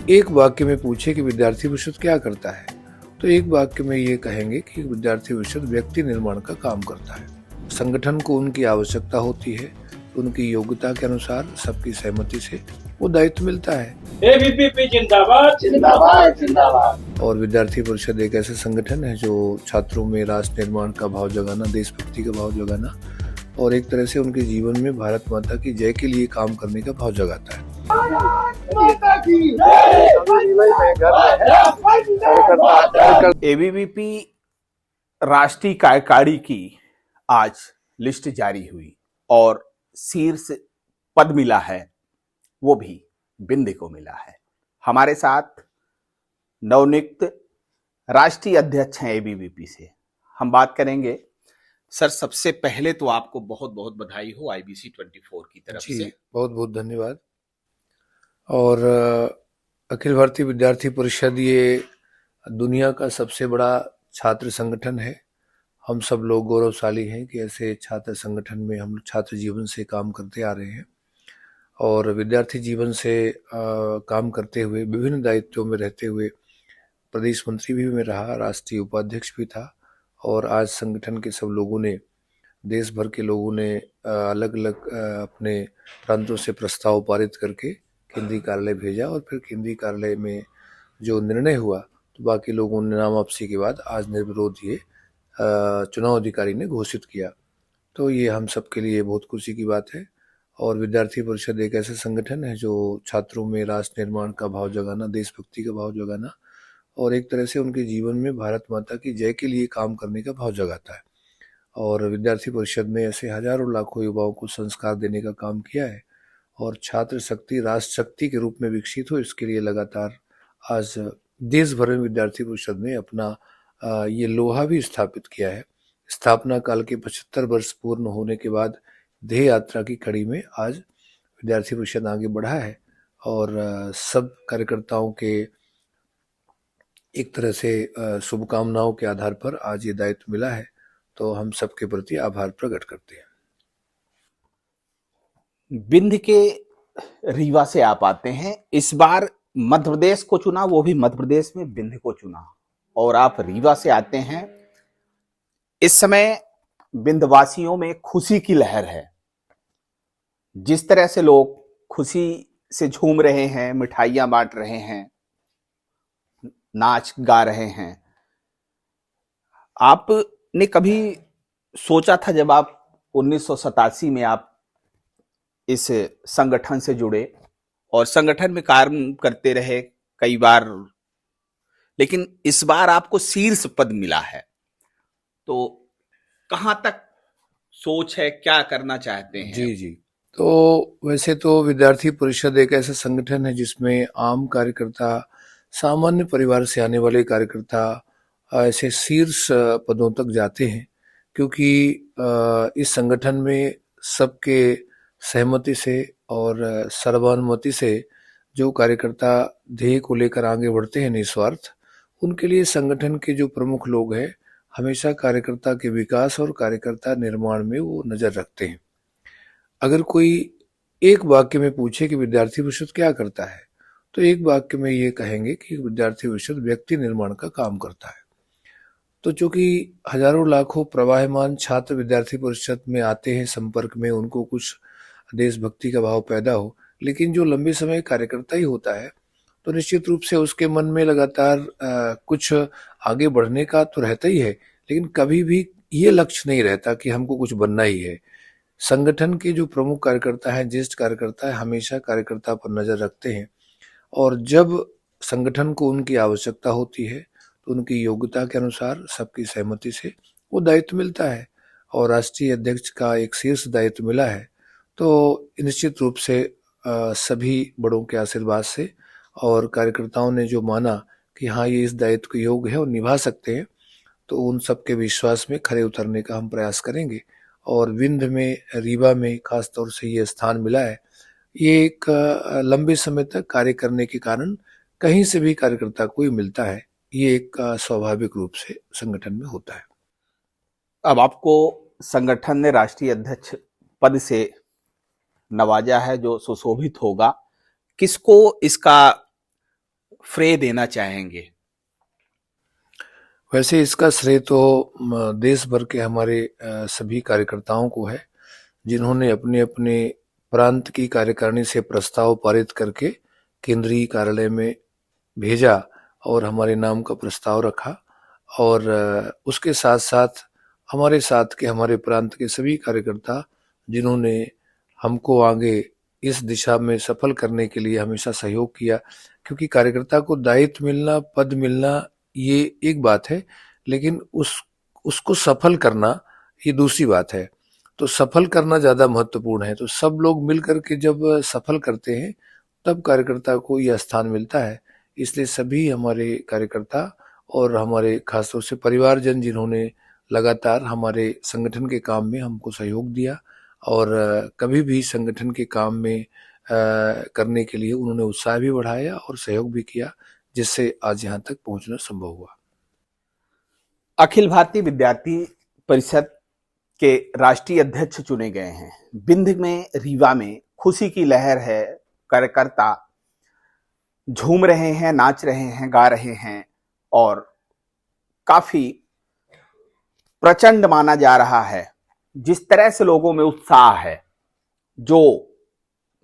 एक वाक्य में पूछे कि विद्यार्थी परिषद क्या करता है, तो एक वाक्य में ये कहेंगे कि विद्यार्थी परिषद व्यक्ति निर्माण का काम करता है। संगठन को उनकी आवश्यकता होती है, उनकी योग्यता के अनुसार सबकी सहमति से वो दायित्व मिलता है। एबीवीपी जिंदाबाद जिंदाबाद जिंदाबाद। और विद्यार्थी परिषद एक ऐसा संगठन है जो छात्रों में राष्ट्र निर्माण का भाव जगाना, देशभक्ति का भाव जगाना और एक तरह से उनके जीवन में भारत माता की जय के लिए काम करने का भाव जगाता है। एबीवीपी राष्ट्रीय कार्यकारिणी की आज लिस्ट जारी हुई और शीर्ष पद मिला है, वो भी बिंद को मिला है। हमारे साथ नवनियुक्त राष्ट्रीय अध्यक्ष हैं एबीवीपी से, हम बात करेंगे। सर, सबसे पहले तो आपको बहुत बहुत बधाई हो आईबीसी 24 की तरफ से। बहुत बहुत धन्यवाद। और अखिल भारतीय विद्यार्थी परिषद ये दुनिया का सबसे बड़ा छात्र संगठन है। हम सब लोग गौरवशाली हैं कि ऐसे छात्र संगठन में हम छात्र जीवन से काम करते आ रहे हैं और विद्यार्थी जीवन से काम करते हुए विभिन्न दायित्वों में रहते हुए प्रदेश मंत्री भी मैं रहा, राष्ट्रीय उपाध्यक्ष भी था और आज संगठन के सब लोगों ने, देश भर के लोगों ने अलग अलग अपने प्रांतों से प्रस्ताव पारित करके केंद्रीय कार्यालय भेजा और फिर केंद्रीय कार्यालय में जो निर्णय हुआ तो बाकी लोगों ने नाम वापसी के बाद आज निर्विरोध ये चुनाव अधिकारी ने घोषित किया। तो ये हम सब के लिए बहुत खुशी की बात है। और विद्यार्थी परिषद एक ऐसा संगठन है जो छात्रों में राष्ट्र निर्माण का भाव जगाना, देशभक्ति का भाव जगाना और एक तरह से उनके जीवन में भारत माता की जय के लिए काम करने का भाव जगाता है। और विद्यार्थी परिषद ने ऐसे हजारों लाखों युवाओं को संस्कार देने का काम किया है और छात्र शक्ति राष्ट्र शक्ति के रूप में विकसित हो, इसके लिए लगातार आज देश भर में विद्यार्थी परिषद ने अपना ये लोहा भी स्थापित किया है। स्थापना काल के 75 वर्ष पूर्ण होने के बाद ध्येय यात्रा की कड़ी में आज विद्यार्थी परिषद आगे बढ़ा है और सब कार्यकर्ताओं के एक तरह से शुभकामनाओं के आधार पर आज ये दायित्व मिला है, तो हम सबके प्रति आभार प्रकट करते हैं। बिंद के रीवा से आप आते हैं, इस बार मध्य प्रदेश को चुना, वो भी मध्य प्रदेश में बिंद को चुना और आप रीवा से आते हैं। इस समय बिंदवासियों में खुशी की लहर है। जिस तरह से लोग खुशी से झूम रहे हैं, मिठाइयां बांट रहे हैं, नाच गा रहे हैं, आपने कभी सोचा था जब आप 1987 में आप इस संगठन से जुड़े और संगठन में कार्य करते रहे कई बार, लेकिन इस बार आपको शीर्ष पद मिला है, तो कहां तक सोच है, क्या करना चाहते हैं? जी, तो वैसे तो विद्यार्थी परिषद एक ऐसा संगठन है जिसमें आम कार्यकर्ता, सामान्य परिवार से आने वाले कार्यकर्ता ऐसे शीर्ष पदों तक जाते हैं, क्योंकि इस संगठन में सबके सहमति से और सर्वानुमति से जो कार्यकर्ता ध्येय को लेकर आगे बढ़ते हैं निस्वार्थ, उनके लिए संगठन के जो प्रमुख लोग हैं हमेशा कार्यकर्ता के विकास और कार्यकर्ता निर्माण में वो नजर रखते हैं। अगर कोई एक वाक्य में पूछे कि विद्यार्थी परिषद क्या करता है, तो एक वाक्य में ये कहेंगे कि विद्यार्थी परिषद व्यक्ति निर्माण का काम करता है। तो चूंकि हजारों लाखों प्रवाहमान छात्र विद्यार्थी परिषद में आते हैं संपर्क में, उनको कुछ देशभक्ति का भाव पैदा हो, लेकिन जो लंबे समय कार्यकर्ता ही होता है तो निश्चित रूप से उसके मन में लगातार कुछ आगे बढ़ने का तो रहता ही है, लेकिन कभी भी ये लक्ष्य नहीं रहता कि हमको कुछ बनना ही है। संगठन के जो प्रमुख कार्यकर्ता हैं, ज्येष्ठ कार्यकर्ता है, हमेशा कार्यकर्ता पर नजर रखते हैं और जब संगठन को उनकी आवश्यकता होती है तो उनकी योग्यता के अनुसार सबकी सहमति से वो दायित्व मिलता है और राष्ट्रीय अध्यक्ष का एक शीर्ष दायित्व मिला है। तो निश्चित रूप से सभी बड़ों के आशीर्वाद से और कार्यकर्ताओं ने जो माना कि हाँ ये इस दायित्व के योग्य है और निभा सकते हैं, तो उन सबके विश्वास में खरे उतरने का हम प्रयास करेंगे। और विंध्य में, रीवा में खास तौर से ये स्थान मिला है, ये एक लंबे समय तक कार्य करने के कारण कहीं से भी कार्यकर्ता को मिलता है, ये एक स्वाभाविक रूप से संगठन में होता है। अब आपको संगठन ने राष्ट्रीय अध्यक्ष पद से नवाजा है, जो सुशोभित होगा। किसको इसका श्रेय देना चाहेंगे? वैसे इसका श्रेय तो देश भर के हमारे सभी कार्यकर्ताओं को है, जिन्होंने अपने अपने प्रांत की कार्यकारिणी से प्रस्ताव पारित करके केंद्रीय कार्यालय में भेजा और हमारे नाम का प्रस्ताव रखा। और उसके साथ साथ हमारे साथ के हमारे प्रांत के सभी कार्यकर्ता, जिन्होंने हमको आगे इस दिशा में सफल करने के लिए हमेशा सहयोग किया। क्योंकि कार्यकर्ता को दायित्व मिलना, पद मिलना, ये एक बात है, लेकिन उसको सफल करना ये दूसरी बात है। तो सफल करना ज़्यादा महत्वपूर्ण है। तो सब लोग मिल करके जब सफल करते हैं, तब कार्यकर्ता को यह स्थान मिलता है। इसलिए सभी हमारे कार्यकर्ता और हमारे खासतौर से परिवारजन, जिन्होंने लगातार हमारे संगठन के काम में हमको सहयोग दिया और कभी भी संगठन के काम में करने के लिए उन्होंने उत्साह भी बढ़ाया और सहयोग भी किया, जिससे आज यहाँ तक पहुँचना संभव हुआ। अखिल भारतीय विद्यार्थी परिषद के राष्ट्रीय अध्यक्ष चुने गए हैं। बिंद में, रीवा में खुशी की लहर है। कार्यकर्ता झूम रहे हैं, नाच रहे हैं, गा रहे हैं और काफी प्रचंड माना जा रहा है। जिस तरह से लोगों में उत्साह है, जो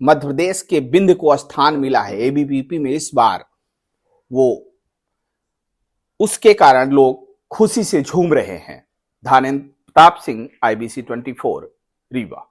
मध्य प्रदेश के बिंद को स्थान मिला है एबीवीपी में इस बार, वो उसके कारण लोग खुशी से झूम रहे हैं। धानेन्द्र प्रताप सिंह, IBC 24, रीवा।